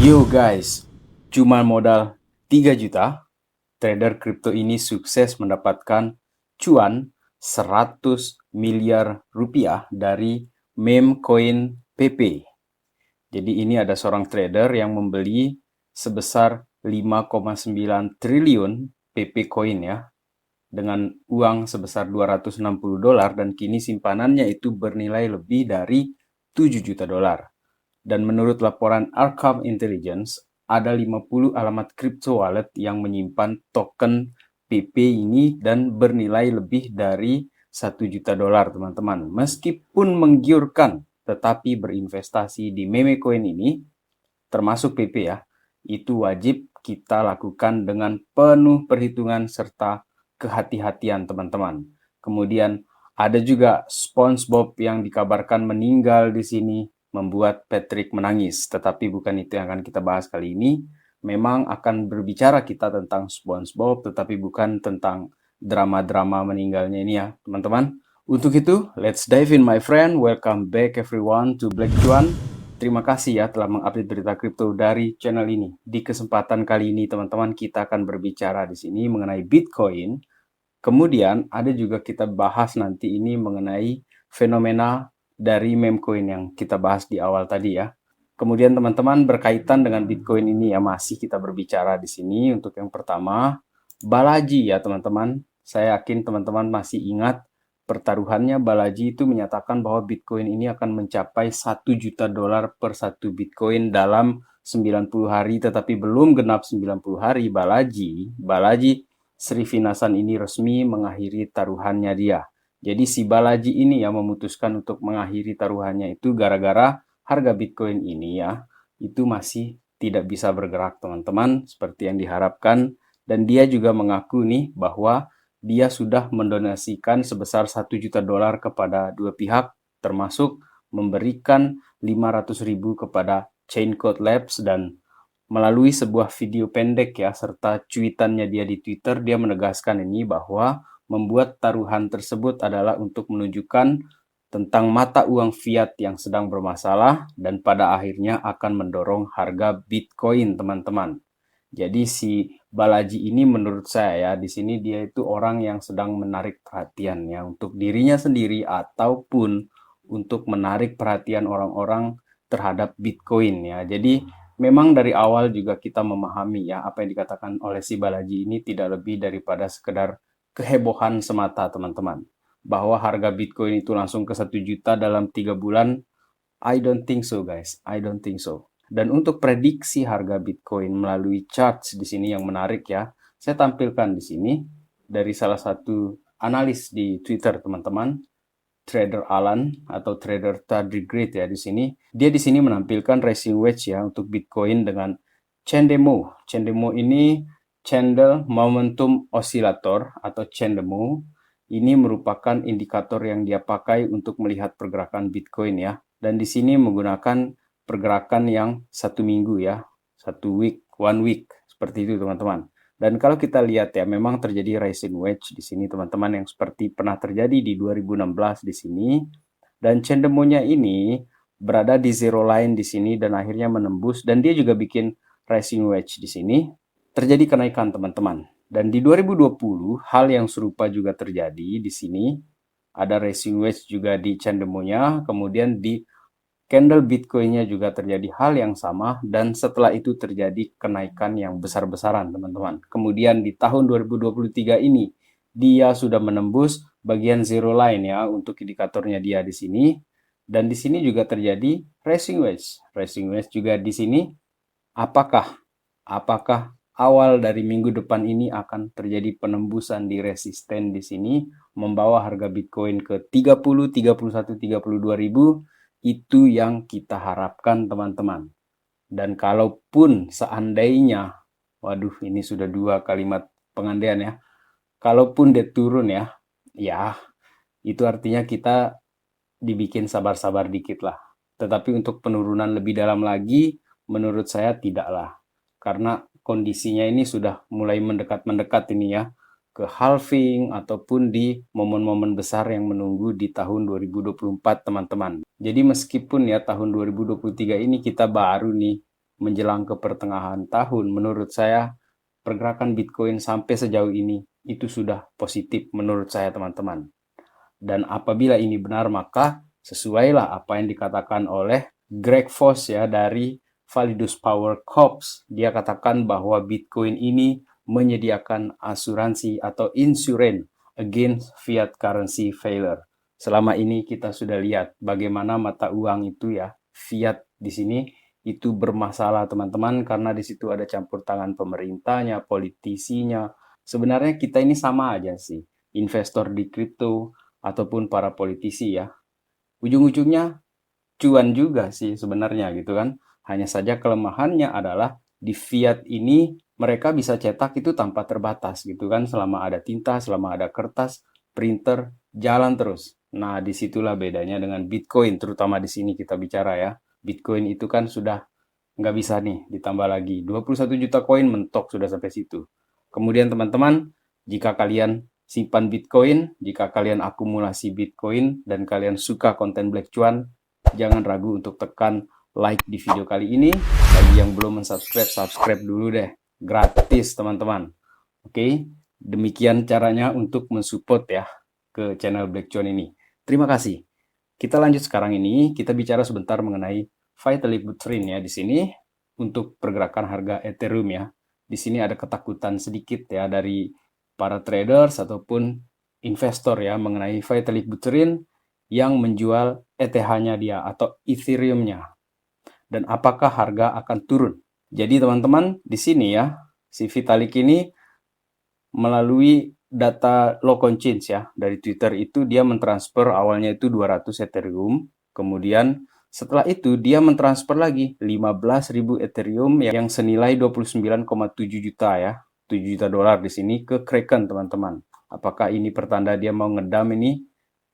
Yo guys, cuma modal 3 juta, trader kripto ini sukses mendapatkan cuan 100 miliar rupiah dari meme coin PP. Jadi ini ada seorang trader yang membeli sebesar 5,9 triliun PP coin ya, dengan uang sebesar 260 dolar dan kini simpanannya itu bernilai lebih dari 7 juta dolar. Dan menurut laporan Arkham Intelligence, ada 50 alamat crypto wallet yang menyimpan token PP ini dan bernilai lebih dari 1 juta dolar, teman-teman. Meskipun menggiurkan, tetapi berinvestasi di meme coin ini, termasuk PP ya, itu wajib kita lakukan dengan penuh perhitungan serta kehati-hatian, teman-teman. Kemudian ada juga SpongeBob yang dikabarkan meninggal di sini, membuat Patrick menangis. Tetapi bukan itu yang akan kita bahas kali ini. Memang akan berbicara kita tentang SpongeBob, tetapi bukan tentang drama-drama meninggalnya ini ya, teman-teman. Untuk itu, let's dive in my friend. Welcome back everyone to Black Cuan. Terima kasih ya telah mengupdate berita kripto dari channel ini. Di kesempatan kali ini, teman-teman, kita akan berbicara di sini mengenai Bitcoin. Kemudian ada juga kita bahas nanti ini mengenai fenomena dari meme coin yang kita bahas di awal tadi ya. Kemudian teman-teman berkaitan dengan Bitcoin ini ya masih kita berbicara di sini untuk yang pertama Balaji ya teman-teman. Saya yakin teman-teman masih ingat pertaruhannya Balaji itu menyatakan bahwa Bitcoin ini akan mencapai 1 juta dolar per satu Bitcoin dalam 90 hari tetapi belum genap 90 hari Balaji Sri Finasan ini resmi mengakhiri taruhannya dia. Jadi si Balaji ini yang memutuskan untuk mengakhiri taruhannya itu gara-gara harga Bitcoin ini ya, itu masih tidak bisa bergerak teman-teman seperti yang diharapkan. Dan dia juga mengaku nih bahwa dia sudah mendonasikan sebesar 1 juta dolar kepada dua pihak, termasuk memberikan 500.000 kepada Chaincode Labs dan melalui sebuah video pendek ya, serta cuitannya dia di Twitter, dia menegaskan ini bahwa membuat taruhan tersebut adalah untuk menunjukkan tentang mata uang fiat yang sedang bermasalah dan pada akhirnya akan mendorong harga Bitcoin, teman-teman. Jadi si Balaji ini menurut saya ya, di sini dia itu orang yang sedang menarik perhatian ya untuk dirinya sendiri ataupun untuk menarik perhatian orang-orang terhadap Bitcoin ya. Jadi memang dari awal juga kita memahami ya apa yang dikatakan oleh si Balaji ini tidak lebih daripada sekedar kehebohan semata teman-teman. Bahwa harga Bitcoin itu langsung ke 1 juta dalam 3 bulan, I don't think so guys, I don't think so. Dan untuk prediksi harga Bitcoin melalui charts di sini yang menarik ya, saya tampilkan di sini dari salah satu analis di Twitter teman-teman, Trader Alan atau Trader Tardigrade ya di sini. Dia di sini menampilkan racing wedge ya untuk Bitcoin dengan ChandeMO. ChandeMO ini Candle Momentum Oscillator atau ChandeMO. Ini merupakan indikator yang dia pakai untuk melihat pergerakan Bitcoin ya. Dan di sini menggunakan pergerakan yang 1 minggu ya, 1 week, 1 week seperti itu teman-teman. Dan kalau kita lihat ya, memang terjadi rising wedge di sini teman-teman yang seperti pernah terjadi di 2016 di sini. Dan cendemonya ini berada di zero line di sini dan akhirnya menembus dan dia juga bikin rising wedge di sini. Terjadi kenaikan teman-teman. Dan di 2020 hal yang serupa juga terjadi di sini. Ada rising wedge juga di cendemonya, kemudian di candle Bitcoin-nya juga terjadi hal yang sama dan setelah itu terjadi kenaikan yang besar-besaran teman-teman. Kemudian di tahun 2023 ini dia sudah menembus bagian zero line ya untuk indikatornya dia di sini dan di sini juga terjadi rising wedge. Rising wedge juga di sini apakah awal dari minggu depan ini akan terjadi penembusan di resisten di sini membawa harga Bitcoin ke 30, 31, 32 ribu. Itu yang kita harapkan teman-teman. Dan kalaupun seandainya, waduh ini sudah 2 kalimat pengandaian ya, kalaupun dia turun ya, ya itu artinya kita dibikin sabar-sabar dikit lah. Tetapi untuk penurunan lebih dalam lagi, menurut saya tidaklah. Karena kondisinya ini sudah mulai mendekat-mendekat ini ya ke halving ataupun di momen-momen besar yang menunggu di tahun 2024 teman-teman. Jadi meskipun ya tahun 2023 ini kita baru nih menjelang ke pertengahan tahun, menurut saya pergerakan Bitcoin sampai sejauh ini itu sudah positif menurut saya teman-teman. Dan apabila ini benar, maka sesuailah apa yang dikatakan oleh Greg Foss ya dari Validus Power Corps. Dia katakan bahwa Bitcoin ini menyediakan asuransi atau insurance against fiat currency failure. Selama ini kita sudah lihat bagaimana mata uang itu ya, fiat di sini itu bermasalah teman-teman karena di situ ada campur tangan pemerintahnya, politisinya. Sebenarnya kita ini sama aja sih, investor di kripto ataupun para politisi ya. Ujung-ujungnya cuan juga sih sebenarnya gitu kan. Hanya saja kelemahannya adalah di fiat ini mereka bisa cetak itu tanpa terbatas gitu kan. Selama ada tinta, selama ada kertas, printer, jalan terus. Nah, disitulah bedanya dengan Bitcoin, terutama di sini kita bicara ya. Bitcoin itu kan sudah nggak bisa nih ditambah lagi. 21 juta koin mentok sudah sampai situ. Kemudian teman-teman, jika kalian simpan Bitcoin, jika kalian akumulasi Bitcoin, dan kalian suka konten Black Cuan, jangan ragu untuk tekan like di video kali ini. Bagi yang belum mensubscribe, subscribe dulu deh. Gratis teman-teman. Oke, demikian caranya untuk mensupport ya ke channel Black Cuan ini. Terima kasih. Kita lanjut sekarang ini, kita bicara sebentar mengenai Vitalik Buterin ya di sini untuk pergerakan harga Ethereum ya. Di sini ada ketakutan sedikit ya dari para traders ataupun investor ya mengenai Vitalik Buterin yang menjual ETH-nya dia atau Ethereum-nya. Dan apakah harga akan turun? Jadi teman-teman, di sini ya, si Vitalik ini melalui data Locon Chains ya, dari Twitter itu dia mentransfer awalnya itu 200 Ethereum, kemudian setelah itu dia mentransfer lagi 15.000 Ethereum yang senilai 29,7 juta ya, 7 juta dolar di sini ke Kraken teman-teman. Apakah ini pertanda dia mau ngedam ini?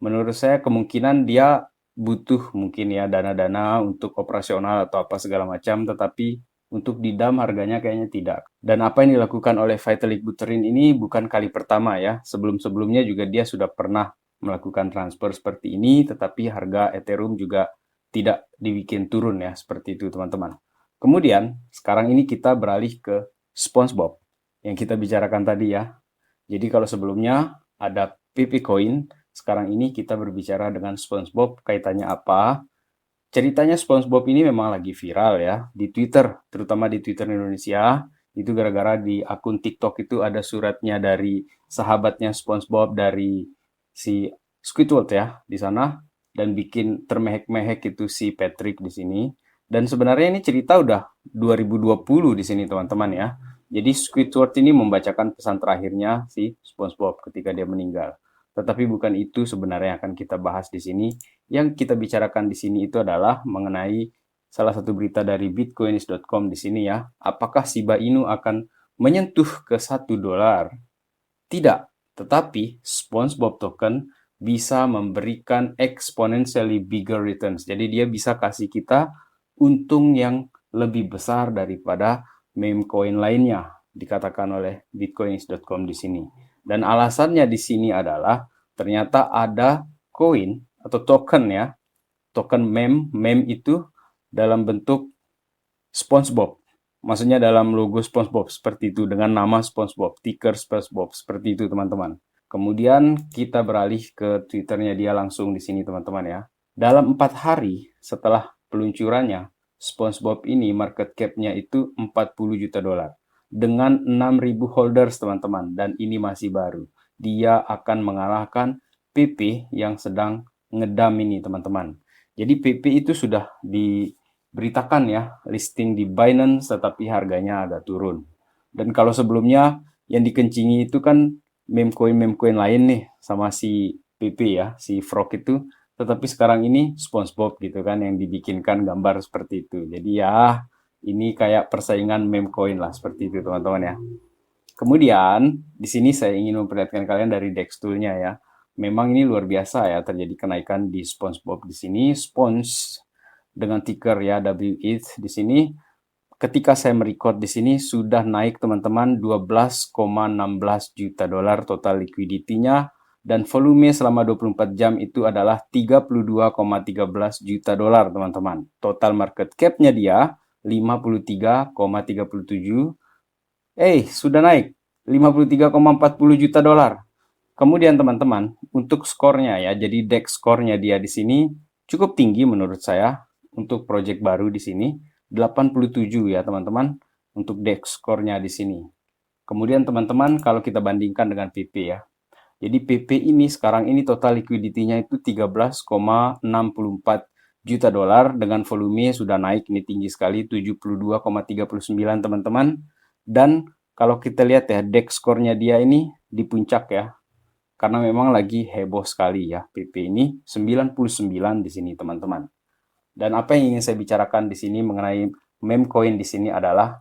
Menurut saya kemungkinan dia butuh mungkin ya dana-dana untuk operasional atau apa segala macam, tetapi untuk didam harganya kayaknya tidak. Dan apa yang dilakukan oleh Vitalik Buterin ini bukan kali pertama ya. Sebelum-sebelumnya juga dia sudah pernah melakukan transfer seperti ini, tetapi harga Ethereum juga tidak dibikin turun ya, seperti itu teman-teman. Kemudian, sekarang ini kita beralih ke SpongeBob yang kita bicarakan tadi ya. Jadi kalau sebelumnya ada PP Coin, sekarang ini kita berbicara dengan SpongeBob, kaitannya apa? Ceritanya SpongeBob ini memang lagi viral ya di Twitter, terutama di Twitter Indonesia. Itu gara-gara di akun TikTok itu ada suratnya dari sahabatnya SpongeBob dari si Squidward ya di sana dan bikin termehek-mehek itu si Patrick di sini. Dan sebenarnya ini cerita udah 2020 di sini teman-teman ya. Jadi Squidward ini membacakan pesan terakhirnya si SpongeBob ketika dia meninggal. Tetapi bukan itu sebenarnya yang akan kita bahas di sini. Yang kita bicarakan di sini itu adalah mengenai salah satu berita dari bitcoins.com di sini ya. Apakah Shiba Inu akan menyentuh ke $1? Tidak, tetapi SpongeBob token bisa memberikan exponentially bigger returns. Jadi dia bisa kasih kita untung yang lebih besar daripada meme coin lainnya, dikatakan oleh bitcoins.com di sini. Dan alasannya di sini adalah ternyata ada koin atau token ya, token meme itu dalam bentuk SpongeBob. Maksudnya dalam logo SpongeBob seperti itu dengan nama SpongeBob, ticker SpongeBob seperti itu teman-teman. Kemudian kita beralih ke Twitternya dia langsung di sini teman-teman ya. Dalam 4 hari setelah peluncurannya, SpongeBob ini market cap-nya itu 40 juta dolar dengan 6.000 holders teman-teman, dan ini masih baru. Dia akan mengalahkan PP yang sedang ngedam ini teman-teman. Jadi PP itu sudah diberitakan ya listing di Binance, tetapi harganya agak turun. Dan kalau sebelumnya yang dikencingi itu kan meme coin lain nih sama si PP ya, si Frog itu. Tetapi sekarang ini SpongeBob gitu kan yang dibikinkan gambar seperti itu. Jadi ya ini kayak persaingan meme coin lah seperti itu teman-teman ya. Kemudian di sini saya ingin memperlihatkan kalian dari DEX tool-nya ya. Memang ini luar biasa ya terjadi kenaikan di SpongeBob di sini. Sponge dengan ticker ya WETH di sini. Ketika saya merecord di sini sudah naik teman-teman 12,16 juta dolar total liquidity-nya. Dan volume selama 24 jam itu adalah 32,13 juta dolar teman-teman. Total market cap-nya dia 53,37. Sudah naik 53,40 juta dolar. Kemudian teman-teman, untuk skornya ya, jadi DEX skornya dia di sini cukup tinggi menurut saya untuk project baru di sini, 87 ya teman-teman, untuk DEX skornya di sini. Kemudian teman-teman, kalau kita bandingkan dengan PP ya. Jadi PP ini sekarang ini total liquidity-nya itu 13,64 juta dolar dengan volume sudah naik ini tinggi sekali 72,39 teman-teman. Dan kalau kita lihat ya, DEX skornya dia ini di puncak ya. Karena memang lagi heboh sekali ya PP ini 99 di sini teman-teman. Dan apa yang ingin saya bicarakan di sini mengenai meme coin di sini adalah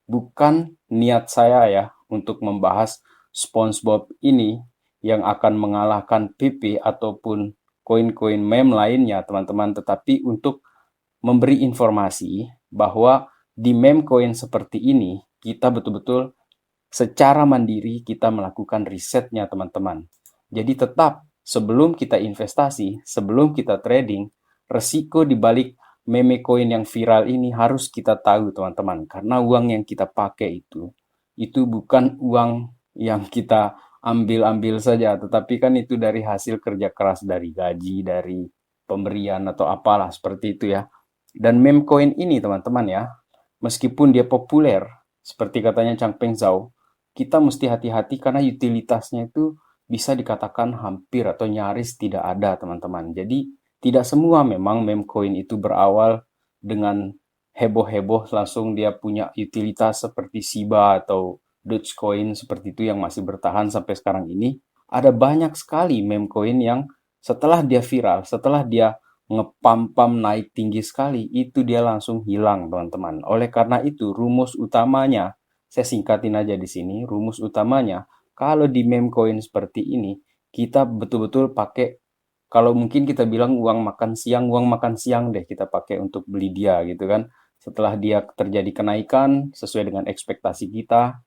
bukan niat saya ya untuk membahas SpongeBob ini yang akan mengalahkan PP ataupun koin-koin meme lainnya teman-teman, tetapi untuk memberi informasi bahwa di meme coin seperti ini kita betul-betul secara mandiri kita melakukan risetnya teman-teman. Jadi tetap sebelum kita investasi, sebelum kita trading, resiko di balik meme coin yang viral ini harus kita tahu teman-teman. Karena uang yang kita pakai itu bukan uang yang kita ambil-ambil saja, tetapi kan itu dari hasil kerja keras, dari gaji, dari pemberian atau apalah seperti itu ya. Dan meme coin ini teman-teman ya, meskipun dia populer, seperti katanya Chang Peng Zhao, kita mesti hati-hati karena utilitasnya itu bisa dikatakan hampir atau nyaris tidak ada teman-teman. Jadi tidak semua memang meme coin itu berawal dengan heboh-heboh langsung dia punya utilitas seperti Shiba atau Dogecoin seperti itu yang masih bertahan sampai sekarang ini. Ada banyak sekali meme coin yang setelah dia viral, setelah dia ngepam-pam naik tinggi sekali, itu dia langsung hilang teman-teman. Oleh karena itu rumus utamanya, saya singkatin aja di sini, rumus utamanya kalau di meme coin seperti ini, kita betul-betul pakai, kalau mungkin kita bilang uang makan siang deh kita pakai untuk beli dia gitu kan. Setelah dia terjadi kenaikan sesuai dengan ekspektasi kita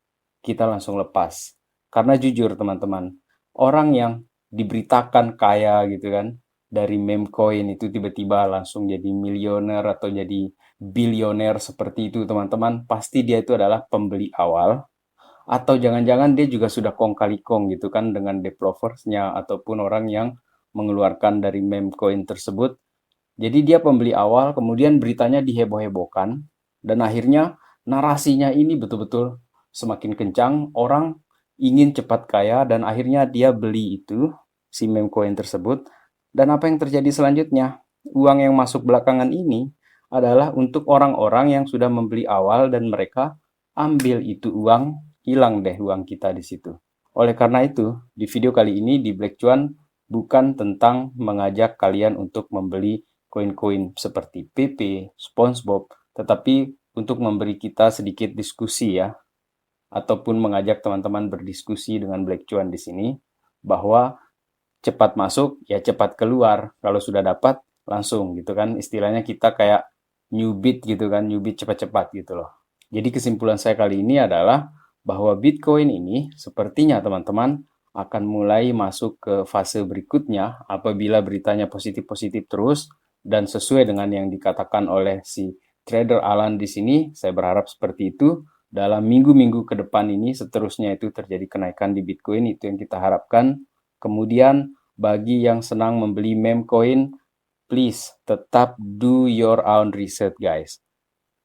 langsung lepas. Karena jujur teman-teman, orang yang diberitakan kaya gitu kan, dari meme coin itu tiba-tiba langsung jadi milioner atau jadi bilioner seperti itu teman-teman, pasti dia itu adalah pembeli awal atau jangan-jangan dia juga sudah kong kali kong gitu kan dengan developersnya ataupun orang yang mengeluarkan dari meme coin tersebut. Jadi dia pembeli awal, kemudian beritanya diheboh-hebohkan, dan akhirnya narasinya ini betul-betul semakin kencang, orang ingin cepat kaya, dan akhirnya dia beli itu, si meme coin tersebut. Dan apa yang terjadi selanjutnya? Uang yang masuk belakangan ini adalah untuk orang-orang yang sudah membeli awal dan mereka ambil itu uang, hilang deh uang kita di situ. Oleh karena itu, di video kali ini di Black Cuan bukan tentang mengajak kalian untuk membeli koin-koin seperti PP, SpongeBob, tetapi untuk memberi kita sedikit diskusi ya, ataupun mengajak teman-teman berdiskusi dengan Black Cuan di sini, bahwa cepat masuk ya cepat keluar, kalau sudah dapat langsung gitu kan, istilahnya kita kayak newbit gitu kan, newbit cepat-cepat gitu loh. Jadi kesimpulan saya kali ini adalah bahwa Bitcoin ini sepertinya teman-teman akan mulai masuk ke fase berikutnya apabila beritanya positif-positif terus dan sesuai dengan yang dikatakan oleh si trader Alan di sini, saya berharap seperti itu. Dalam minggu-minggu ke depan ini seterusnya itu terjadi kenaikan di Bitcoin, itu yang kita harapkan. Kemudian bagi yang senang membeli meme coin, please tetap do your own research guys.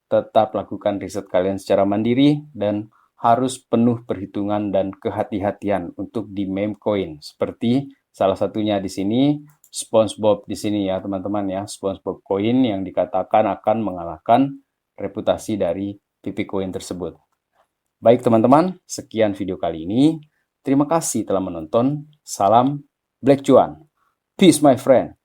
Tetap lakukan riset kalian secara mandiri dan harus penuh perhitungan dan kehati-hatian untuk di meme coin. Seperti salah satunya di sini SpongeBob di sini ya teman-teman ya, SpongeBob coin yang dikatakan akan mengalahkan reputasi dari PP coin tersebut. Baik teman-teman, sekian video kali ini. Terima kasih telah menonton. Salam Black Cuan. Peace my friend.